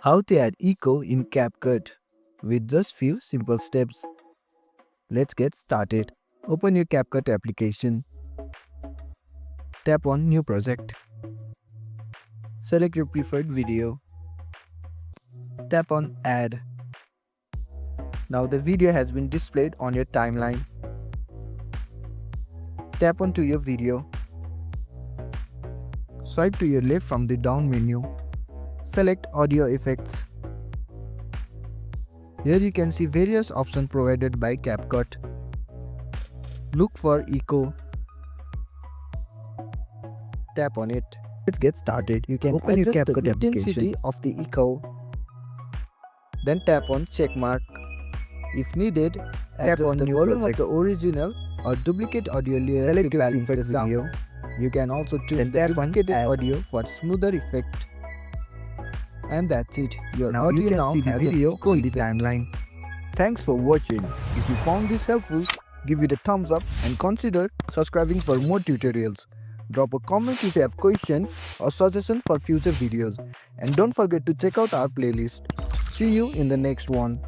How to add echo in CapCut with just few simple steps. Let's get started. Open your CapCut application. Tap on New Project. Select your preferred video. Tap on Add. Now the video has been displayed on your timeline. Tap onto your video. Swipe to your left from the down menu. Select Audio Effects. Here you can see various options provided by CapCut. Look for Echo. Tap on it. Let's get started. You can open your CapCut the intensity of the echo. Then tap on check mark. If needed, tap on the volume of the original or duplicate audio layer to balance the video. You can also tune the duplicated audio for smoother effect. And that's it. Your audio now has a echo in the timeline. Thanks for watching. If you found this helpful, give it a thumbs up and consider subscribing for more tutorials. Drop a comment if you have question or suggestion for future videos. And don't forget to check out our playlist. See you in the next one.